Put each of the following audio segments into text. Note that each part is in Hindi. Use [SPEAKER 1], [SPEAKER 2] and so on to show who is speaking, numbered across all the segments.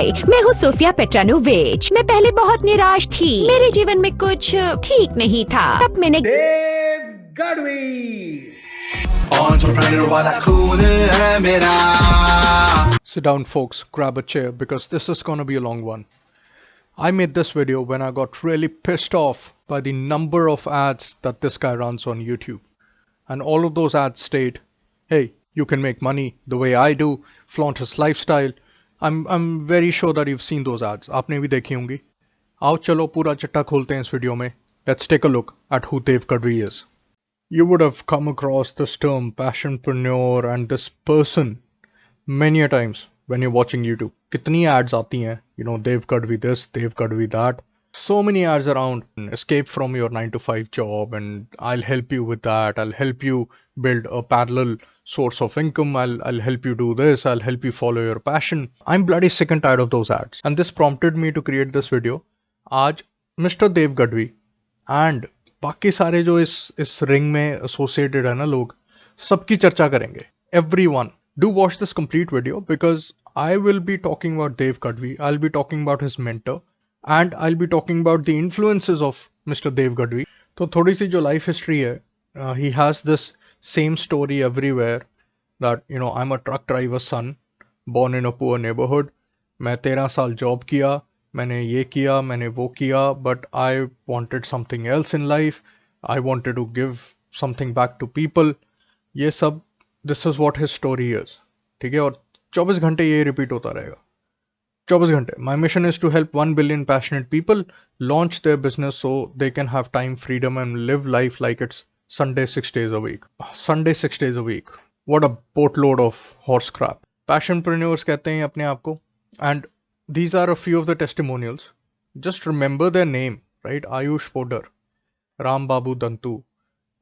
[SPEAKER 1] हाय, मैं हूँ सोफिया पेट्रानोविच। मैं पहले बहुत निराश थी, मेरे जीवन में कुछ ठीक नहीं था। तब मैंने
[SPEAKER 2] देव गढ़वी
[SPEAKER 3] Entrepreneur वाला खून है मेरा.
[SPEAKER 4] Sit down, folks, grab a chair because this is gonna be a long one. I made this video when I got really pissed off by the number of ads that this guy runs on YouTube. And all of those ads state, hey, you can make money the way I do, flaunt his lifestyle. I'm very sure that you've seen those ads. आपने भी देखी होंगी. आओ चलो पूरा चिट्टा खोलते हैं इस वीडियो में. Let's take a look at who Dev Kadri is. You would have come across this term passionpreneur and this person many a times when you're watching YouTube. कितनी ads आती हैं, you know, Dev Kadri this, Dev Kadri that. So many ads around, escape from your 9 to 5 job and I'll help you with that. I'll help you build a parallel source of income. I'll help you do this. I'll help you follow your passion. I'm bloody sick and tired of those ads. And this prompted me to create this video. आज Mr. Dev Gadvi and बाकी सारे जो इस रिंग में एसोसिएटेड है ना लोग, सबकी चर्चा करेंगे. Everyone, do watch this complete video because I will be talking about Dev Gadvi. I'll be talking about his mentor and I'll be talking about the influences of Mr. Dev Gadvi. तो थोड़ी सी जो लाइफ हिस्ट्री है, he has this same story everywhere that you know I'm a truck driver's son born in a poor neighborhood. मैं 13 साल जॉब किया, मैंने ये किया, मैंने वो किया, but I wanted something else in life. I wanted to give something back to people. ये सब, this is what his story is. ठीक है, और 24 घंटे ये रिपीट होता रहेगा. 24 घंटे. My mission is to help 1 billion passionate people launch their business so they can have time, freedom and live life like it's Sunday 6 days a week. Sunday 6 days a week. What a boatload of horse crap. Passionpreneurs कहते हैं अपने आप को. And these are a few of the testimonials. Just remember their name, right? Ayush Podar, Ram Babu Dantu,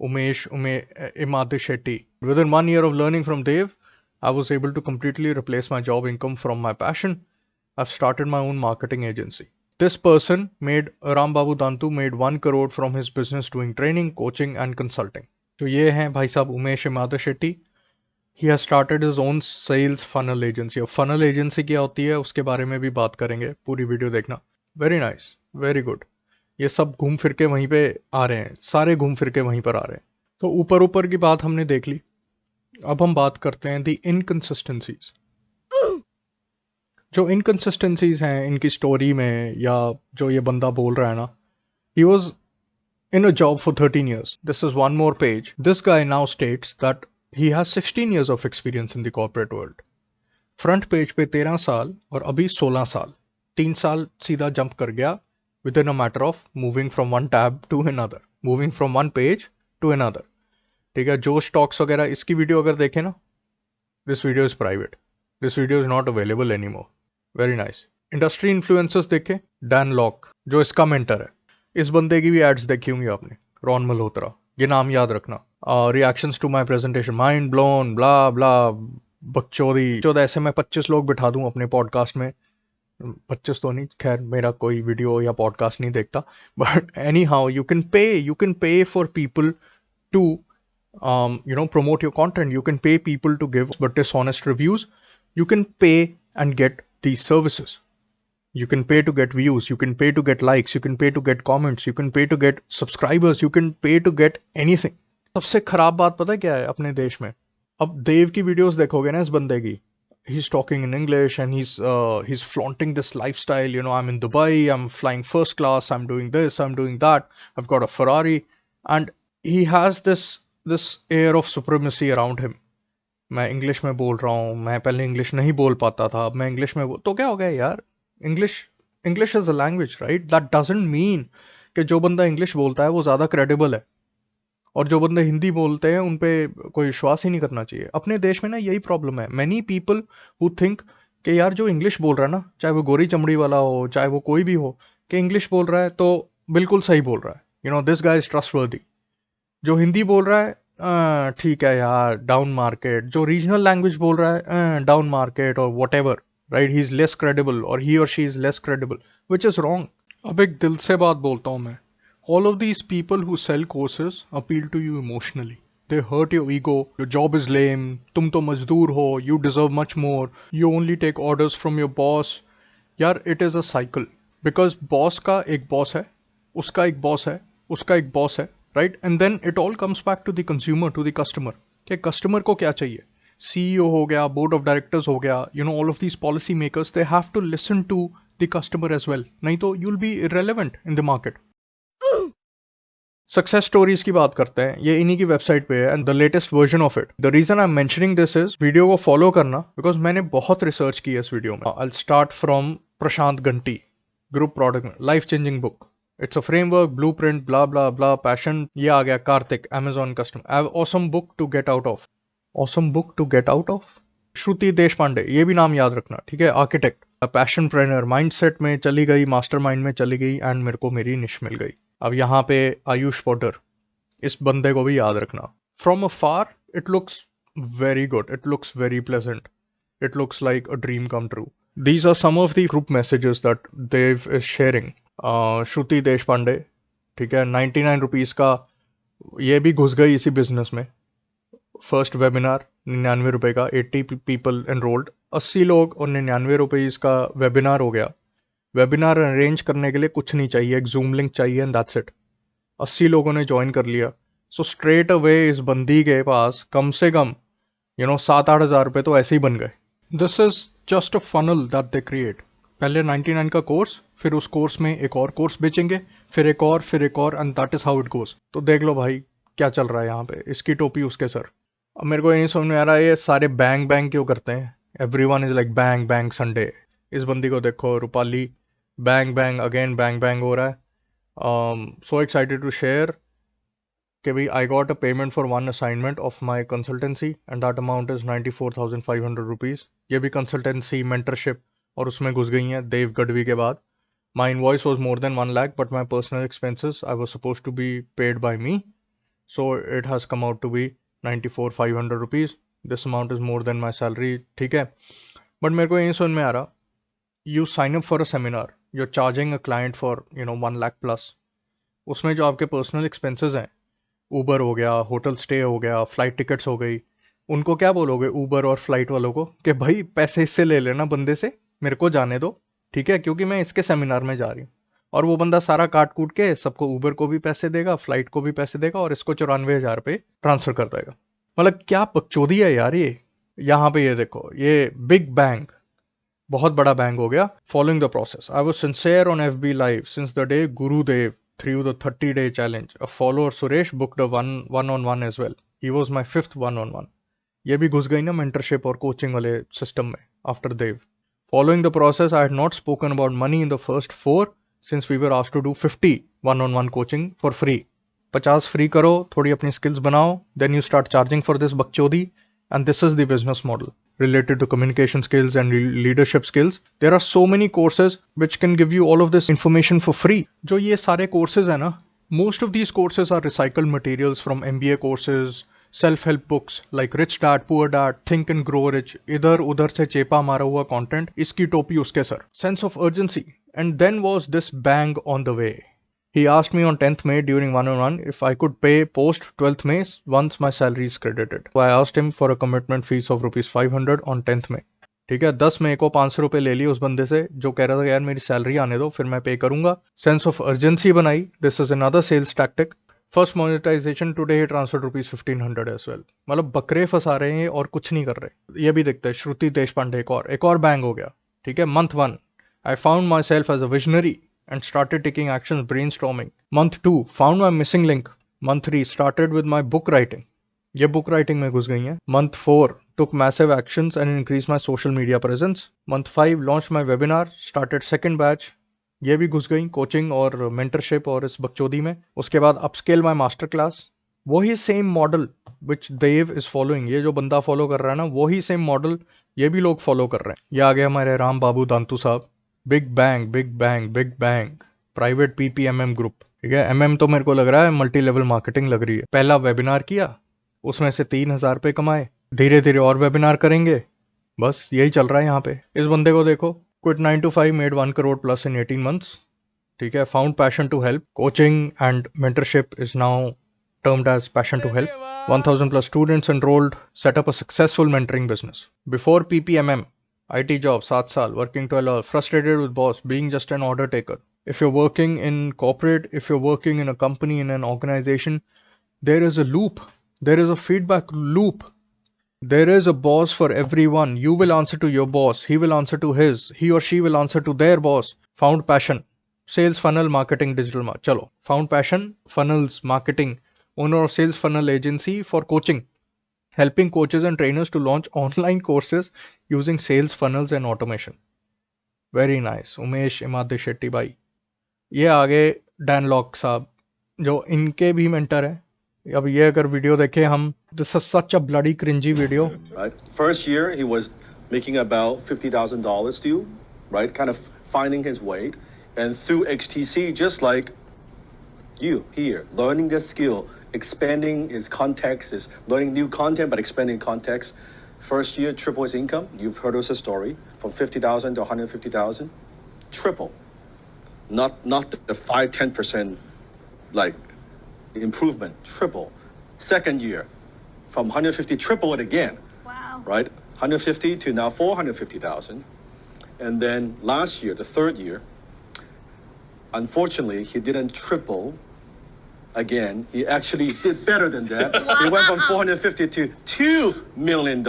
[SPEAKER 4] Imad Shetty. Within 1 year of learning from Dev, I was able to completely replace my job income from my passion. I've started my own marketing agency. This person Ram Babu Dantu made 1 crore from his business doing training, coaching and consulting. So ये हैं भाई साहब Umesh Imad Shetty. He has started his own sales funnel agency. अब funnel agency क्या होती है उसके बारे में भी बात करेंगे, पूरी वीडियो देखना. Very nice, very good. ये सब घूम फिर के वहीं पे आ रहे हैं, सारे घूम फिर के वहीं पर आ रहे हैं. तो ऊपर ऊपर की बात हमने देख ली. अब हम बात करते हैं दी इनकन्सिस्टेंसीज. जो इनकन्सिस्टेंसीज हैं इनकी स्टोरी में, या जो ये बंदा बोल रहा है ना, he was in a job for 13 years. This is one more page. This guy now states that he has 16 years of experience in the corporate world. Front page पे 13 साल और अभी 16 साल. 3 साल सीधा जंप कर गया within a matter of moving from one tab to another, moving from one page to another. ठीक है, जो स्टॉक्स वगैरह इसकी वीडियो अगर देखें ना, this video is private. This video is not available anymore. Very nice. Industry influencers देखे, डैन लॉक जो इसका मेंटर है. इस बंदे की भी एड्स देखी होंगी आपने, रॉन मल्होत्रा. ये नाम याद रखना. Reactions to my presentation, mind blown, blah blah, बकचोदी. जो ऐसे मैं 25 लोग बिठा दूं अपने पॉडकास्ट में. 25 तो नहीं, खैर मेरा कोई वीडियो या पॉडकास्ट नहीं देखता, but anyhow you can pay for people to promote your content. You can pay people to give but dishonest reviews. You can pay and get these services. You can pay to get views. You can pay to get likes. You can pay to get comments. You can pay to get subscribers. You can pay to get anything. सबसे खराब बात पता है क्या है अपने देश में? अब देव की वीडियोस देखोगे ना इस बंदे की, he's talking in English and he's flaunting this lifestyle. You know, I'm in Dubai, I'm flying first class, I'm doing this, I'm doing that, I've got a Ferrari, and he has this air of supremacy around him. मैं इंग्लिश में बोल रहा हूँ, मैं पहले इंग्लिश नहीं बोल पाता था, अब मैं इंग्लिश में तो क्या हो गया यार? English is a language, right? That doesn't mean कि जो बंदा इंग्लिश बोलता है वो ज़्यादा क्रेडिबल है और जो बंदे हिंदी बोलते हैं उन पे कोई विश्वास ही नहीं करना चाहिए. अपने देश में ना यही प्रॉब्लम है. मैनी पीपल हु थिंक कि यार जो इंग्लिश बोल रहा है ना, चाहे वो गोरी चमड़ी वाला हो, चाहे वो कोई भी हो, कि इंग्लिश बोल रहा है तो बिल्कुल सही बोल रहा है. You know, this guy is trustworthy. जो हिंदी बोल रहा है ठीक है यार, डाउन मार्केट. जो रीजनल लैंग्वेज बोल रहा है डाउन मार्केट और whatever, right, he is less credible और ही और she is less credible, which is wrong. अब एक दिल से बात बोलता हूँ मैं. All of these people who sell courses appeal to you emotionally. They hurt your ego. Your job is lame, तुम तो मजदूर हो, you deserve much more, you only take orders from your boss. यार it is a cycle, because boss का एक बॉस है, उसका एक बॉस है, उसका एक बॉस है, right? And then it all comes back to the consumer, to the customer, कि कस्टमर को क्या चाहिए। सीईओ हो गया, बोर्ड ऑफ डायरेक्टर्स हो गया, you know, all of these policy makers, they have to listen to the customer as well, नहीं तो you will be irrelevant in the market. Success stories की बात करते हैं, ये इन्हीं की वेबसाइट पे है and the latest version of it. The reason I am mentioning this is, video को फॉलो करना, बिकॉज मैंने बहुत रिसर्च की है इस वीडियो में। I will start from Prashant घंटी, group product, life changing book, it's a framework, blueprint, blah blah blah, passion. ये आ गया Kartik, Amazon customer, I have awesome book to get out of, awesome book to get out of. श्रुति देशपांडे, ये भी नाम याद रखना, ठीक है, आर्किटेक्ट, पैशन ट्रेनर, माइंडसेट में चली गई, मास्टरमाइंड में चली गई एंड मेरे को मेरी निश मिल गई। अब यहाँ पे आयुष पॉटर, इस बंदे को भी याद रखना। From afar it looks very good, it looks very pleasant, it looks like a dream come true. These are some of the group messages that Dev is sharing. Shruti Deshpande, ठीक है, 99 रुपीज़ का, ये भी घुस गई इसी बिजनेस में। फर्स्ट वेबिनार 99 रुपये का, 80 पीपल एनरोल्ड, 80 लोग, और 99 रुपये इसका वेबिनार हो गया। वेबिनार अरेंज करने के लिए कुछ नहीं चाहिए, एक जूम लिंक चाहिए एंड दैट्स इट। 80 लोगों ने ज्वाइन कर लिया। सो स्ट्रेट अवे इस बंदी के पास कम से कम 7-8 हज़ार रुपये तो ऐसे ही बन गए। This is just a funnel that they create. पहले 99 का कोर्स, फिर उस कोर्स में एक और कोर्स बेचेंगे, फिर एक और, फिर एक और, and that is how it goes. तो देख लो भाई क्या चल रहा है यहाँ पे, इसकी टोपी उसके सर। अब मेरे को ये नहीं समझ में आ रहा है ये सारे बैंग बैंग क्यों करते हैं। Everyone is like bang bang Sunday. इस बंदी को देखो, Rupali, bang bang again, bang bang हो रहा है। So excited to share कि भाई I got a payment for one assignment of my consultancy and that amount is 94,500 rupees। ये भी consultancy mentorship और उसमें घुस गई हैं देव गढ़वी के बाद। My invoice was more than 1 lakh but my personal expenses I was supposed to be paid by me, so it has come out to be 94,500 rupees। This amount is more than my salary, ठीक है। बट मेरे को ये समझ में आ रहा, you sign up for a seminar, you're charging a client for 1 lakh plus, उसमें जो आपके पर्सनल एक्सपेंसेस हैं, ऊबर हो गया, होटल स्टे हो गया, फ्लाइट टिकट्स हो गई, उनको क्या बोलोगे ऊबर और फ्लाइट वालों को कि भाई पैसे इससे ले लेना बंदे से, मेरे को जाने दो, ठीक है, क्योंकि मैं इसके सेमिनार में जा रही हूँ। और वो बंदा सारा काट कूट के सबको, ऊबर को भी पैसे देगा, फ्लाइट को भी पैसे देगा और इसको 94,000 रुपये ट्रांसफर कर देगा। मतलब क्या बकचोदी है यार ये। यहाँ पे ये देखो, ये बिग बैंग, बहुत बड़ा बैंक हो गया। Following the process, I was sincere on FB live since the day Gurudev through the 30-day challenge. A follower Suresh booked a one-on-one as well, he was my 5th one-on-one। ये भी घुस गई ना मेंटरशिप और कोचिंग वाले सिस्टम में after Dev. Following the process, I had not spoken about money in the first 4 since we were asked to do 50 one-on-one coaching for free. 50 free करो, थोड़ी अपनी स्किल्स बनाओ, then you start charging for this बकचोदी, and this is the business model related to communication skills and leadership skills. There are so many courses which can give you all of this information for free. जो ये सारे courses हैं ना, most of these courses are recycled materials from MBA courses, self-help books like Rich Dad, Poor Dad, Think and Grow Rich, इधर उधर से चेपा मारा हुआ content, इसकी टोपी उसके sir. Sense of urgency, and then was this bang on the way. He asked me on 10th May during one-on-one if I could pay post 12th May once my salary is credited. So I asked him for a commitment fees of rupees 500 on 10th May. ठीक है, 10 मई को 500 रुपये ले लिए उस बंदे से जो कह रहा था यार मेरी सैलरी आने दो फिर मैं पे करूंगा। सेंस ऑफ अर्जेंसी बनाई, this is another sales tactic. First monetisation today he transfer rupees 1500 as well. मतलब बकरे फंसा रहे हैं और कुछ नहीं कर रहे। ये भी देखते हैं, श्रुति देशपांडे एक और बैंग हो गया, ठीक है। Month 1, I found myself as a visionary and started taking actions brainstorming. Month 2, found my missing link. Month 3, started with my book writing. ये book writing में घुस गई हैं। Month 4, took massive actions and increased my social media presence. Month 5, launched my webinar, started second batch. ये भी घुस गई कोचिंग और mentorship और इस बकचोदी में। उसके बाद upscale my master class. वही same model which Dev is following, ये जो बंदा फॉलो कर रहा है ना, वही सेम मॉडल ये भी लोग फॉलो कर रहे हैं। ये आ गए हमारे राम बाबू दांतू साहब। Big bang big bang big bang, private PPMM group, ठीक है। MM तो मेरे को लग रहा है मल्टी लेवल मार्केटिंग लग रही है। पहला वेबिनार किया, उसमें से 3,000 रुपये कमाए, धीरे धीरे और वेबिनार करेंगे, बस यही चल रहा है यहाँ पे। इस बंदे को देखो, quit 9 to 5, made 1 crore plus in 18 months, ठीक है। Found passion to help, coaching and mentorship is now termed as passion to help। 1,000 plus students enrolled, set up a successful mentoring business. Before PPMM, IT job 7 साल, working 12 hours, frustrated with boss, being just an order taker. If you're working in corporate, if you're working in a company, in an organization, there is a loop. There is a feedback loop. There is a boss for everyone. You will answer to your boss. He will answer to his. He or she will answer to their boss. Found passion. Sales funnel marketing digital. Chalo. Found passion, funnels, marketing. Owner of sales funnel agency for coaching. Helping coaches and trainers to launch online courses using sales funnels and automation. Very nice. Umesh Imadhi Shetty bhai. ये आगे डैन लॉक साहब जो इनके भी मेंटर है. अब ये अगर वीडियो देखें हम, this is such a bloody cringy video.
[SPEAKER 5] Right. First year, he was making about $50,000 still, right? Kind of finding his way. And through XTC, just like you here, learning this skill, expanding his context, is learning new content, but expanding context. First year, triple his income. You've heard of his story, from 50,000 to 150,000. Triple. Not the 5-10% like improvement, triple. Second year, from 150, triple it again.
[SPEAKER 6] Wow.
[SPEAKER 5] Right? 150 to now 450,000. And then last year, the third year, unfortunately, he didn't triple again. He actually did better than that. He went from 450 to $2 million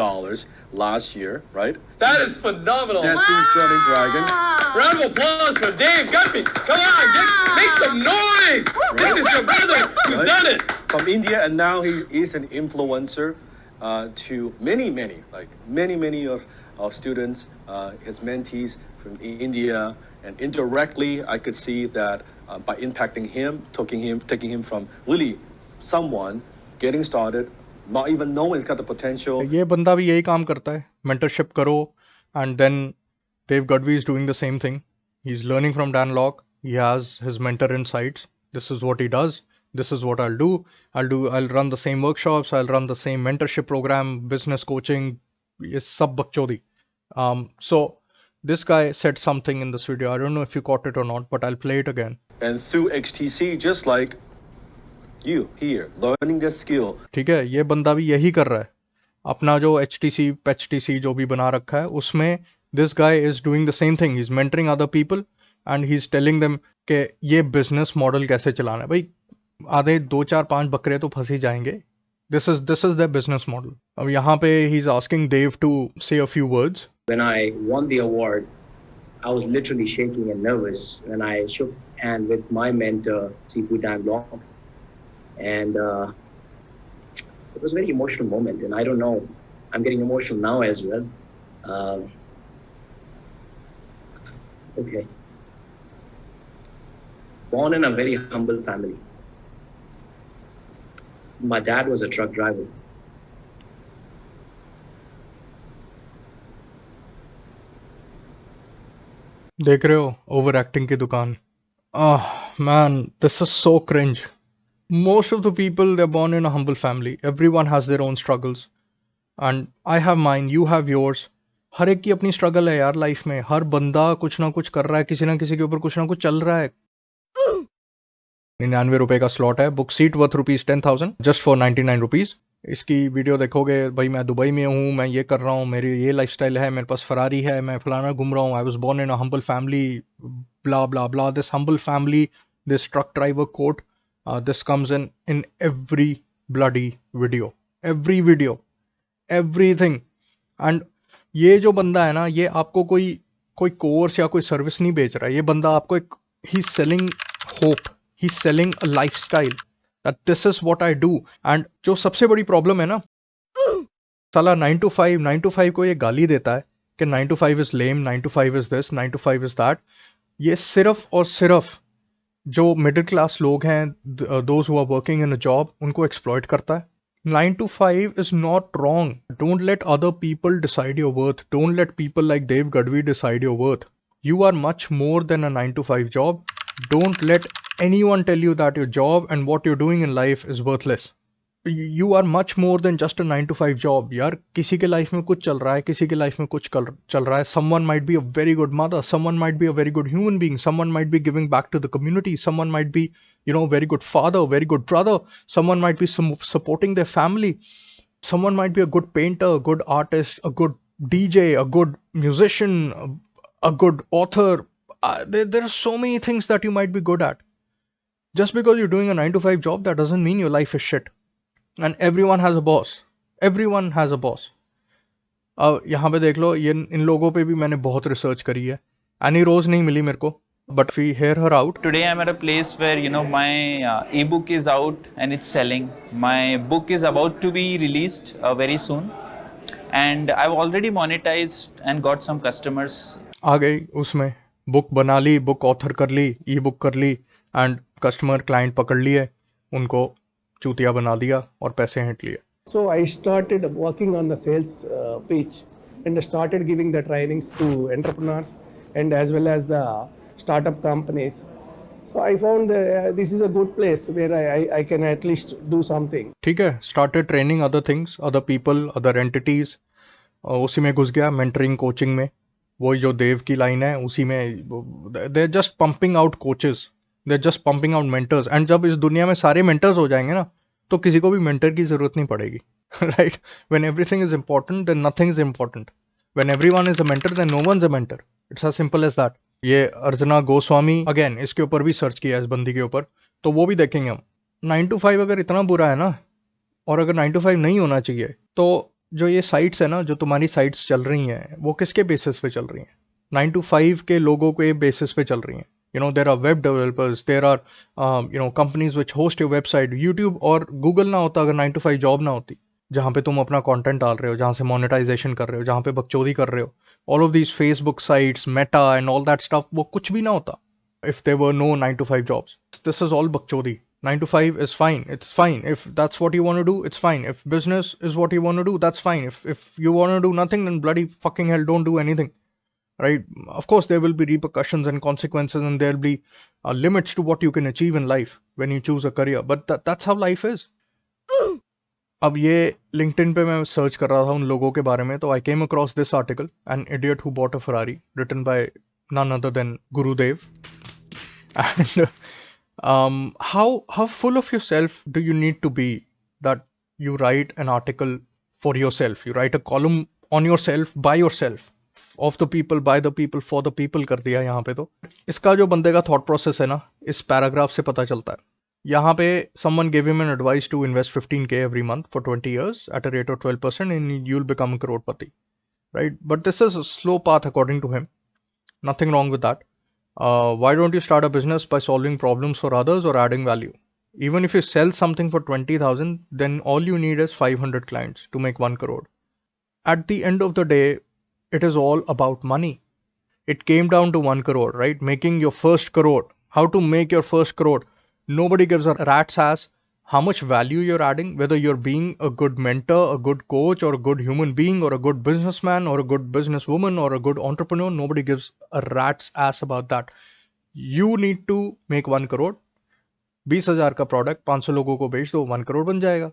[SPEAKER 5] last year, right?
[SPEAKER 2] That is phenomenal.
[SPEAKER 5] That's since joining Dragon.
[SPEAKER 2] Round of applause for Dave Gutby. Come on, make some noise. This is your brother who's
[SPEAKER 5] Right?
[SPEAKER 2] done it.
[SPEAKER 5] From India, and now he is an influencer to many of students, his mentees from India, and indirectly, I could see that by impacting him, taking him from really someone getting started, not even knowing he's got the potential.
[SPEAKER 4] ये बंदा भी यही काम करता है, mentorship करो, and then Dave Gudvi is doing the same thing. He's learning from Dan Lok. He has his mentor insights. This is what he does. This is what I'll do. I'll run the same workshops. I'll run the same mentorship program, business coaching. ये सब बकचोदी. So this guy said something in this video. I don't know if you caught it or not, but I'll play it again.
[SPEAKER 5] And through XTC, just like you here, learning this skill.
[SPEAKER 4] ठीक है, ये बंदा भी यही कर रहा है. अपना जो HTC, PHTC जो भी बना रखा है, उसमें this guy is doing the same thing. He's mentoring other people and he's telling them कि ये business model कैसे चलाना है. भाई आधे 2 4 5 बकरे तो फंस ही जाएंगे. This is their business model. अब यहाँ पे he's asking Dave to say a few words.
[SPEAKER 7] When I won the award, I was literally shaking and nervous when I shook hand with my mentor, Sipu Dan Lok. And it was a very emotional moment. And I don't know, I'm getting emotional now as well. Okay. Born in a very humble family. My dad was a truck driver.
[SPEAKER 4] देख रहे हो ओवर एक्टिंग की दुकान. Man, this is so cringe. Most of the people, they're born in a humble family. Everyone has their own struggles. And I have mine, you have yours. हर एक की अपनी स्ट्रगल है यार लाइफ में. हर बंदा कुछ ना कुछ कर रहा है, किसी ना किसी के ऊपर कुछ ना कुछ चल रहा है. 99 रुपए का स्लॉट है. Book seat worth ₹10,000 just for 99 rupees. इसकी वीडियो देखोगे, भाई मैं दुबई में हूँ, मैं ये कर रहा हूँ, मेरी ये लाइफस्टाइल है, मेरे पास फरारी है, मैं फलाना घूम रहा हूँ, I was born in a humble family, blah blah blah. This humble family, this truck driver quote, this comes in every bloody video, everything. And ये जो बंदा है ना, ये आपको कोई कोर्स या कोई सर्विस नहीं बेच रहा है. ये बंदा आपको एक, he's selling hope, he's selling a lifestyle, that this is what I do. And जो सबसे बड़ी प्रॉब्लम है ना, साला 9 to 5 को ये गाली देता है कि 9 to 5 is lame, 9 to 5 is this, 9 to 5 is that. ये सिर्फ और सिर्फ जो मिडिल क्लास लोग हैं, those who are working in a job, उनको एक्सप्लॉइट करता है. 9 to 5 is not wrong. Don't let other people decide your worth. Don't let people like Dave Gadvi decide your worth. You are much more than a 9 to 5 job. Don't let anyone tell you that your job and what you're doing in life is worthless. You are much more than just a 9 to 5 job. यार किसी के लाइफ में कुछ चल रहा है, किसी के लाइफ में कुछ चल रहा है. Someone might be a very good mother. Someone might be a very good human being. Someone might be giving back to the community. Someone might be, very good father, very good brother. Someone might be supporting their family. Someone might be a good painter, a good artist, a good DJ, a good musician, a good author. There are so many things that you might be good at. Just because you're doing a 9 to 5 job, that doesn't mean your life is shit. And everyone has a boss. Everyone has a boss. अब यहाँ पे देख लो, ये इन लोगों पे भी मैंने बहुत रिसर्च करी है. एनी रोज नहीं मिली मेरे को, but we hear her out.
[SPEAKER 6] Today I'm at a place where my ebook is out and it's selling. My book is about to be released very soon, and I've already monetized and got some customers.
[SPEAKER 4] आ गई उसमें, बुक बना ली, बुक ऑथर कर ली, ई बुक कर ली, एंड कस्टमर क्लाइंट पकड़ लिए, उनको चूतिया बना दिया और पैसे हट लिए.
[SPEAKER 8] So I started working on the sales pitch and started giving the trainings to entrepreneurs and as well as the startup companies. So I found this is a good place where I can at least do something.
[SPEAKER 4] ठीक है, started training other things, other people, other entities. उसी में घुस गया, mentoring, coaching में. वही जो देव की लाइन है, उसी में they're just pumping out coaches, they're just pumping out mentors. And जब इस दुनिया में सारे mentors हो जाएंगे ना, तो किसी को भी mentor की जरूरत नहीं पड़ेगी. Right? When everything is important, then nothing is important. When everyone is a mentor, then no one's a mentor. It's as simple as that. ये अर्चना गोस्वामी, अगेन इसके ऊपर भी सर्च किया, इस बंदी के ऊपर, तो वो भी देखेंगे हम. 9 to 5 अगर इतना बुरा है ना, और अगर 9 to 5 नहीं होना चाहिए, तो जो ये साइट्स है ना, जो तुम्हारी साइट्स चल रही हैं, वो किसके बेसिस पे चल रही हैं? 9 to 5 के लोगों के बेसिस पे चल रही हैं. There are web developers, there are companies which host your website. YouTube और Google ना होता अगर 9 to 5 जॉब ना होती, जहाँ पे तुम अपना कंटेंट डाल रहे हो, जहाँ से मोनेटाइजेशन कर रहे हो, जहाँ पे बकचोदी कर रहे हो, all of these Facebook sites, Meta and all that stuff, वो कुछ भी ना होता if there were no 9 to 5 jobs. This is all bakchodi. 9 to 5 is fine. It's fine. If that's what you want to do, it's fine. If business is what you want to do, that's fine. If you want to do nothing, then bloody fucking hell, don't do anything. Right? Of course, there will be repercussions and consequences, and there'll be limits to what you can achieve in life when you choose a career. But that's how life is. अब ये LinkedIn पे मैं सर्च कर रहा था उन लोगों के बारे में, तो I came across this article, an idiot who bought a Ferrari, written by none other than Gurudev. And how full of yourself do you need to be that you write an article for yourself, you write a column on yourself, by yourself, of the people, by the people, for the people कर दिया यहाँ पे. तो इसका जो बंदे का thought process है ना, इस पैराग्राफ से पता चलता है. यहाँ पे someone gave him an advice to invest 15K every month for 20 years at a rate of 12% and you'll become a crorepati, right? But this is a slow path according to him. Nothing wrong with that. Why don't you start a business by solving problems for others or adding value? Even if you sell something for 20,000, then all you need is 500 clients to make 1 crore. At the end of the day, it is all about money. It came down to 1 crore, right? Making your first crore. How to make your first crore? Nobody gives a rat's ass how much value you're adding, whether you're being a good mentor, a good coach, or a good human being, or a good businessman, or a good businesswoman, or a good entrepreneur. Nobody gives a rat's ass about that. You need to make 1 crore. 20,000 का प्रोडक्ट 500 लोगों को बेच दो, 1 करोड़ बन जाएगा.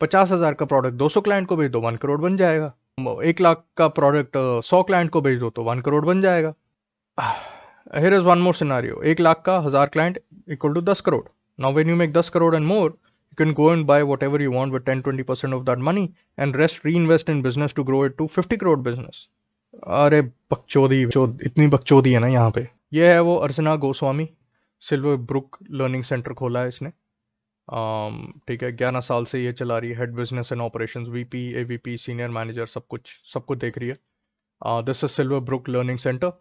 [SPEAKER 4] 50,000 का प्रोडक्ट 200 क्लाइंट को बेच दो, 1 करोड़ बन जाएगा. 1 लाख का प्रोडक्ट 100 क्लाइंट को बेच दो तो 1 करोड़ बन जाएगा. Here is one more scenario. 1 lakh का 1000 client equal to 10 crore. Now when you make 10 crore and more, you can go and buy whatever you want with 10-20% of that money and rest reinvest in business to grow it to 50 crore business. अरे बकचोदी, इतनी बकचोदी है ना यहाँ पे. ये है वो Archana Goswami, Silver Brook Learning Centre खोला है इसने. ठीक है, 11 साल से ये चला रही है. Head business and operations, VP, AVP, senior manager, सब कुछ देख रही है. This is Silver Brook Learning Centre.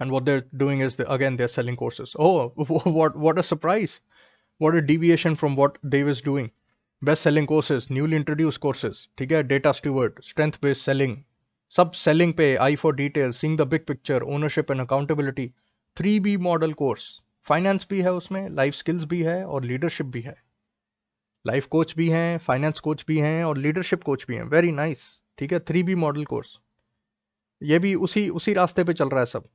[SPEAKER 4] And what they're doing is, they're selling courses. Oh, what a surprise. What a deviation from what Dave is doing. Best-selling courses, newly introduced courses. ठीक है, data steward, strength-based selling. सब selling पे, eye for detail, seeing the big picture, ownership and accountability. 3B model course. Finance भी है उसमें, life skills भी है और leadership भी है. Life coach भी हैं, finance coach भी हैं और leadership coach भी हैं. Very nice. ठीक है, 3B model course. ये भी उसी रास्ते पे चल रहा है सब.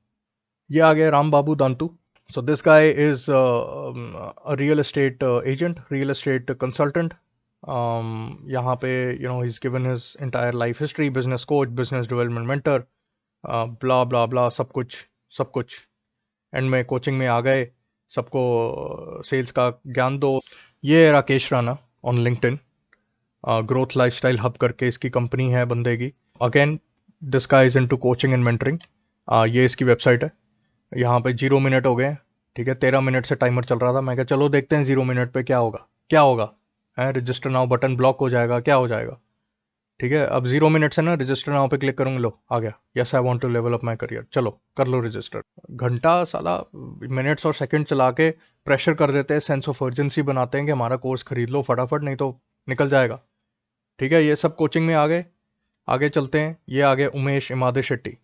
[SPEAKER 4] ये आ गया राम बाबू दांतू. So this guy is a real estate agent, real estate consultant. यहाँ पे he's given his entire life history, business coach, business development mentor, blah blah blah, सब कुछ. एंड में कोचिंग में आ गए, सबको सेल्स का ज्ञान दो. ये Rakesh Rana on LinkedIn, growth lifestyle hub करके इसकी कंपनी है बंदे की. Again this guy is into coaching and mentoring. ये इसकी वेबसाइट है। यहाँ पे 0 मिनट हो गए, ठीक है। 13 मिनट से टाइमर चल रहा था। मैं कहा चलो देखते हैं 0 मिनट पे क्या होगा, क्या होगा है। रजिस्टर नाउ बटन ब्लॉक हो जाएगा, क्या हो जाएगा, ठीक है। अब 0 मिनट से ना रजिस्टर नाउ पे क्लिक करूँगा, लो आ गया, yes I want to level up my career, चलो कर लो रजिस्टर। घंटा साला मिनट्स और सेकंड चला के प्रेशर कर देते हैं, सेंस ऑफ अर्जेंसी बनाते हैं कि हमारा कोर्स खरीद लो फटाफट, नहीं तो निकल जाएगा, ठीक है। ये सब कोचिंग में आ गए। आगे चलते हैं। ये आगे उमेश इमादे शेट्टी।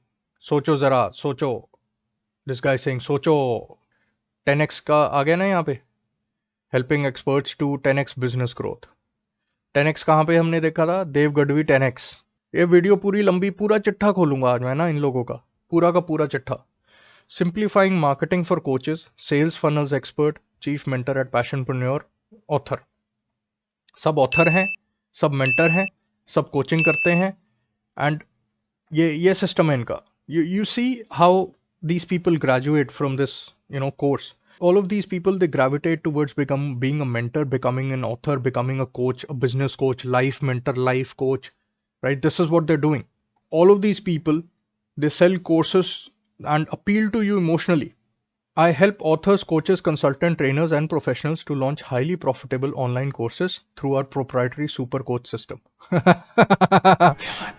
[SPEAKER 4] सोचो ज़रा, सोचो, दिस गाय सिंह, सोचो। 10x का आ गया ना यहाँ पे, helping experts to 10x business growth. 10x कहाँ पे हमने देखा था, देव गढ़वी 10x। ये वीडियो पूरी लंबी, पूरा चिट्ठा खोलूंगा आज मैं ना इन लोगों का, पूरा का पूरा चिट्ठा। Simplifying marketing for coaches, sales funnels expert, chief mentor at Passionpreneur, author. सब ऑथर हैं, सब मेंटर हैं, सब कोचिंग करते हैं। एंड ये सिस्टम है इनका। You see how these people graduate from this course. All of these people, they gravitate towards being a mentor, becoming an author, becoming a coach, a business coach, life mentor, life coach, right? This is what they're doing. All of these people, they sell courses and appeal to you emotionally. I help authors, coaches, consultant, trainers and professionals to launch highly profitable online courses through our proprietary super coach system.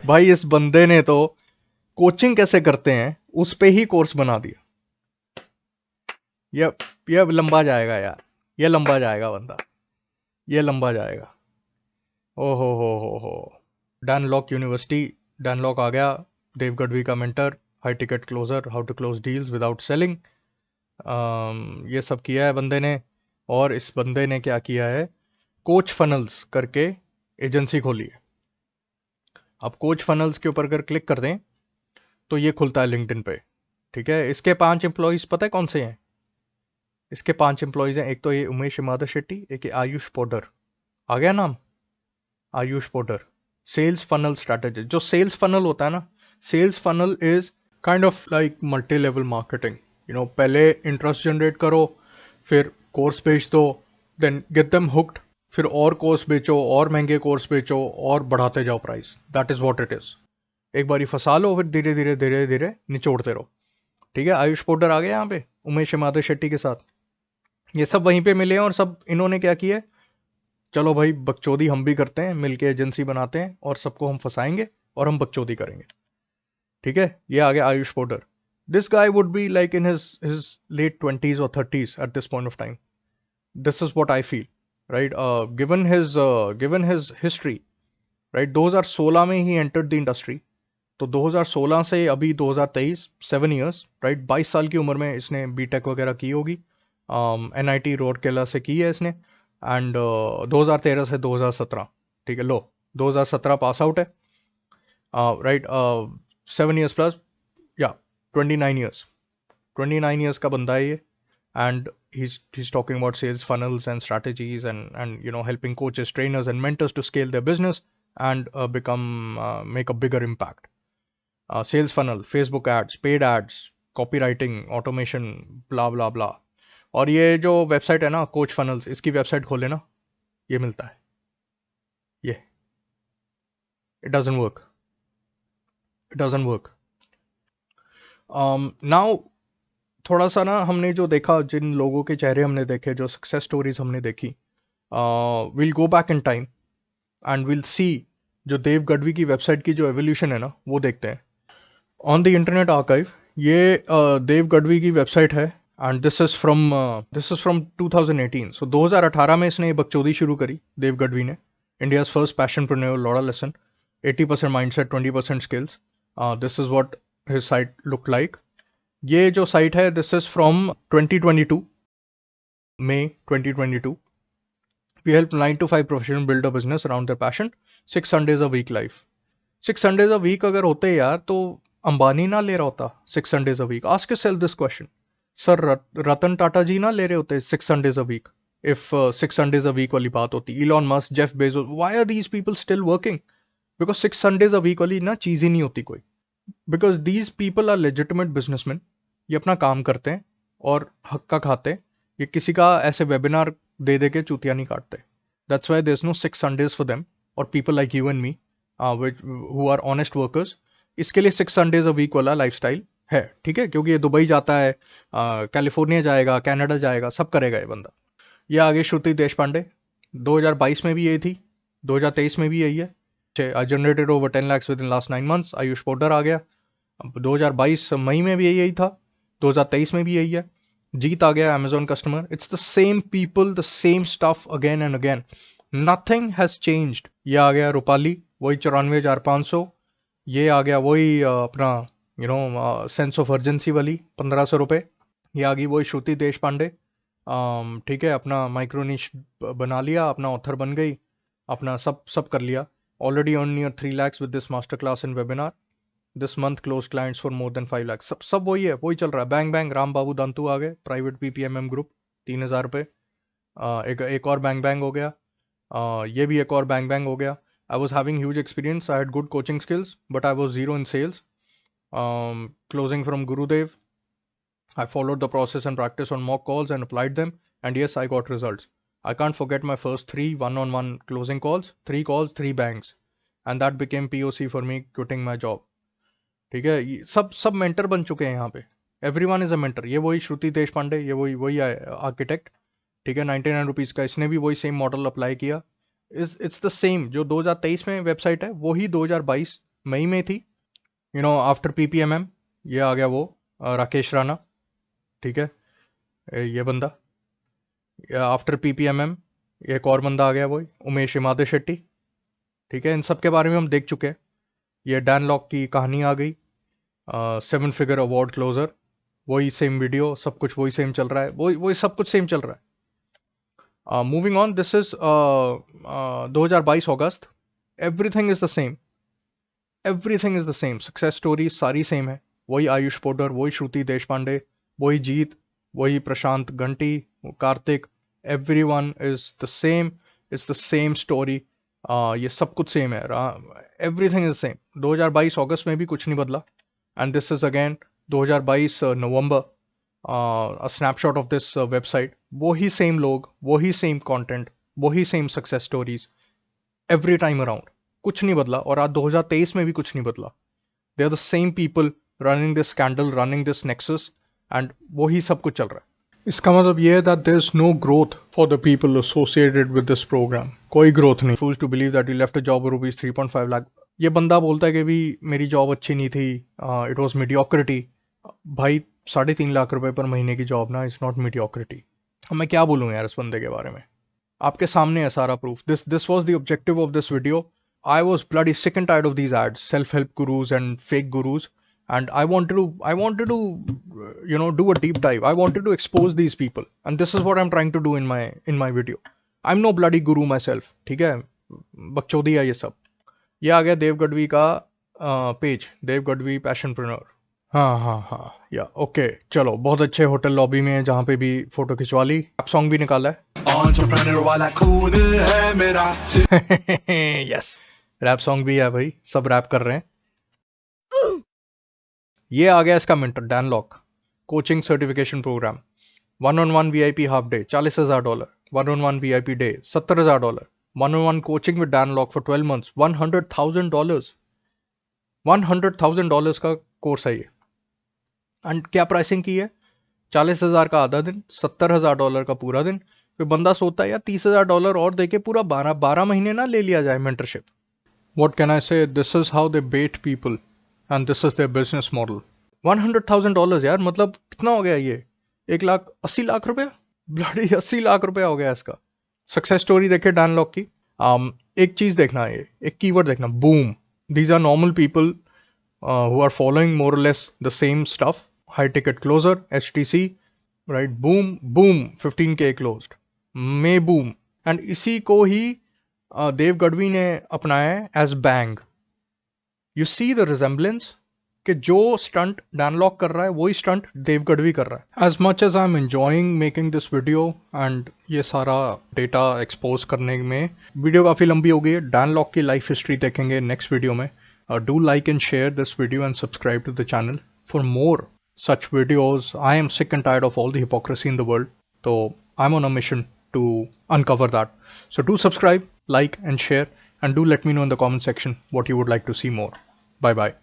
[SPEAKER 4] भाई इस बंदे ने तो कोचिंग कैसे करते हैं उस पे ही कोर्स बना दिया। ये लंबा जाएगा यार, ये लंबा जाएगा बंदा, ये लंबा जाएगा। ओहो हो। डैनलॉक यूनिवर्सिटी, डैनलॉक आ गया, देव गढ़वी का mentor, high ticket closer, how to close deals without selling. ये सब किया है बंदे ने। और इस बंदे ने क्या किया है, कोच फनल्स करके एजेंसी खोली है। अब कोच फनल्स के ऊपर अगर क्लिक कर दें तो ये खुलता है लिंक्डइन पे, ठीक है। इसके 5 एम्प्लॉयज़ पता है कौन से हैं? इसके 5 एम्प्लॉयज़ हैं। एक तो ये उमेश इमादा शेट्टी, एक ये आयुष पोडर, आ गया नाम, Ayush Poddar. Sales funnel strategy. जो सेल्स फनल होता है ना, sales funnel is kind of like multi level marketing. पहले इंटरेस्ट जनरेट करो, फिर कोर्स बेच दो, देन गेट देम हुक्ड, फिर और कोर्स बेचो, और महंगे कोर्स बेचो, और बढ़ाते जाओ price. That is what it is. एक बारी फंसा लो, फिर धीरे धीरे धीरे धीरे निचोड़ते रहो, ठीक है। आयुष पोडर आ गया यहाँ पे उमेश इमादे शेट्टी के साथ। ये सब वहीं पे मिले हैं और सब इन्होंने क्या किया, चलो भाई बकचोदी हम भी करते हैं, मिलके एजेंसी बनाते हैं और सबको हम फंसाएंगे और हम बकचोदी करेंगे, ठीक है। ये आ गया Ayush powder. This guy would be like in his late 20s or 30s at this point of time. This is what I feel, right? Given his history, right? 2016 में ही entered the industry. तो 2016 से अभी 2023, 7 years, राइट। 22 साल की उम्र में इसने बीटेक वगैरह की होगी, NIT रोडकेला से की है इसने। एंड 2013 से 2017, ठीक है। लो 2017 पास आउट है, राइट। 7 years प्लस, या 29 years का बंदा है ये। And he's talking about sales funnels and strategies and helping coaches, trainers and mentors to scale their business and make a bigger impact. Sales funnel, Facebook ads, paid ads, copywriting, automation, blah blah blah. और ये जो वेबसाइट है ना कोच फनल्स, इसकी वेबसाइट खोले ना, ये मिलता है। ये it doesn't work. Now थोड़ा सा ना हमने जो देखा, जिन लोगों के चेहरे हमने देखे, जो सक्सेस स्टोरीज हमने देखी, we'll go back in time and we'll see जो देव गढ़वी की वेबसाइट की जो एवोल्यूशन है ना, वो देखते हैं। ऑन द इंटरनेट आर्काइव, ये देव गढ़वी की वेबसाइट है and this is from 2018। So 2018 में इसने बकचोदी शुरू करी देव गढ़वी ने। India's first Passionpreneur, Laura lesson, 80% mindset, 20% skills. This is what his site look like. ये जो साइट है, this is from 2022, May 2022। We help 9 to 5 professionals build a business around their passion, 6 Sundays a week life. 6 Sundays a week अगर होते यार तो अंबानी ना ले रहा होता 6 Sundays a week. Ask yourself this question. Sir Ratan Tata ji ना ले रहे होते 6 Sundays a week if 6 Sundays a week वाली बात होती। Elon Musk, Jeff Bezos, why are these people still working? Because 6 Sundays a week वाली ना चीज़ ही नहीं होती कोई। Because these people are legitimate businessmen. ये अपना काम करते हैं और हक्का खाते हैं। ये किसी का ऐसे वेबिनार दे के चूतिया नहीं काटते। That's why there's no 6 Sundays for them or people like you and me which who are honest workers, इसके लिए 6 Sundays a week वाला लाइफस्टाइल है, ठीक है, क्योंकि ये दुबई जाता है, कैलिफोर्निया जाएगा, कनाडा जाएगा, सब करेगा ये बंदा। ये आगे श्रुति देश पांडे, 2022 में भी यही थी, 2023 में भी यही है। I generated over 10 lakhs within last 9 months। Ayush Poddar आ गया, अब 2022 मई में भी यही था, 2023 में भी यही है। जीत आ गया Amazon customer. It's the same people, the same stuff again and again, nothing has changed. ये आ गया रूपाली, वही 94,500। ये आ गया वही अपना सेंस ऑफ अर्जेंसी वाली 1,500 रुपये। ये आ गई वही श्रुति देश पांडे, ठीक है, अपना माइक्रोनिश बना लिया, अपना ऑथर बन गई, अपना सब कर लिया। Already earn near 3 lakhs with this master class in webinar. This month close clients for more than 5 lakhs। सब वही है, वही चल रहा है। बैंग बैंग राम बाबू दांतू आ गए, प्राइवेट PPMM ग्रुप, 3,000 रुपये। एक और बैंग बैंग हो गया, ये भी एक और बैंग बैंग हो गया। I was having huge experience, I had good coaching skills, but I was zero in sales. Closing from Gurudev. I followed the process and practice on mock calls and applied them, and yes, I got results. I can't forget my first 3 one-on-one closing calls, 3 calls, 3 bangs, and that became POC for me quitting my job. ठीक है, सब मेंटर बन चुके हैं यहाँ पे। Everyone is a mentor. ये वही श्रुति देश पांडे, ये वही आर्किटेक्ट, ठीक है, 99 रुपीज़ का, इसने भी वही सेम मॉडल अप्लाई किया। It's the same. जो 2023 में वेबसाइट है वही 2022 मई में थी, आफ्टर PPMM। ये आ गया वो राकेश राणा, ठीक है, ये बंदा। आफ्टर PPMM एक और बंदा आ गया, वही उमेश इमादे शेट्टी, ठीक है। इन सब के बारे में हम देख चुके हैं। ये डैन लॉक की कहानी आ गई, 7 figure अवार्ड क्लोजर, वही सेम वीडियो, सब कुछ वही सेम चल रहा है, वही सब कुछ सेम चल रहा है। Moving on, this is 2022 August. Everything is the same, everything is the same. Success story सारी सेम है। वही आयुष पोडर, वही श्रुति देश पांडे, वही जीत, वही प्रशांत घंटी, Kartik, everyone is the same. It's the same story. ये सब कुछ सेम है, एवरीथिंग इज सेम। 2022 अगस्त में भी कुछ नहीं बदला, and this is again 2022 November, a snapshot of this website. वही सेम लोग, वही सेम कंटेंट, वही same success stories every time around, कुछ नहीं बदला। और आज 2023 में भी कुछ नहीं बदला। They are the same people running this scandal, running this nexus, and वही सब कुछ चल रहा है। इसका मतलब ये है that there is no growth for the people associated with this program. कोई growth नहीं। Fools to believe that he left a job of rupees 3.5 lakh. ये बंदा बोलता है कि भी मेरी जॉब अच्छी नहीं थी, it was mediocrity. भाई 3.5 लाख रुपए पर महीने की जॉब ना, it's not mediocrity. अब मैं क्या बोलूँ यार इस बंदे के बारे में, आपके सामने है सारा proof. This was the objective of this video. I was bloody sick and tired of these ads, self-help gurus and fake gurus. And I wanted to do a deep dive. I wanted to expose these people, and this is what I'm trying to do in my video. I'm no bloody guru myself, ठीक है, बकचोदी है ये सब। ये आ गया देव गढ़वी का पेज, देव गढ़वी पैशनप्रेन्योर। हाँ या ओके, चलो, बहुत अच्छे होटल लॉबी में जहाँ पे भी फोटो खिंचवा ली। रैप सॉन्ग भी निकाला है।
[SPEAKER 3] Entrepreneur वाला खून है मेरा।
[SPEAKER 4] यस, रैप सॉन्ग भी है भाई, सब रैप कर रहे हैं। ये आ गया इसका mentor Dan Lock, coaching certification programme, 1-on-1 VIP half day, $40,000, 1-on-1 VIP day, $70,000, 1-on-1 coaching with Dan Lock for 12 months, $100,000, $100,000 का कोर्स है ये। एंड क्या प्राइसिंग की है? 40,000 का आधा दिन, $70,000 का पूरा दिन। फिर बंदा सोचता है यार $30,000 और देके पूरा 12 महीने ना ले लिया जाए mentorship. What can I say, this is how they bait people and this is their business model. $100,000 यार, मतलब कितना हो गया ये? 1,80,00,000 रुपया, ब्लडी 80 लाख रुपया हो गया इसका। सक्सेस स्टोरी देखे डैन लॉक की। एक चीज़ देखना है, एक कीवर्ड देखना, boom. These are normal people who are following more or less the same stuff. High ticket closer, HTC, right, boom 15K closed, मे बूम। एंड इसी को ही देव गढ़वी ने अपनाया है as bang. You see the resemblance कि जो स्टंट डैनलॉक कर रहा है वही स्टंट देव गढ़वी कर रहा है। As much as I am enjoying making this video and ये सारा डेटा एक्सपोज करने में, वीडियो काफ़ी लंबी हो गई है। डैनलॉक की लाइफ हिस्ट्री देखेंगे नेक्स्ट वीडियो में। Do like and share this video and subscribe to the channel for more such videos. I am sick and tired of all the hypocrisy in the world. So I'm on a mission to uncover that. So do subscribe, like and share. and do let me know in the comment section what you would like to see more. Bye bye.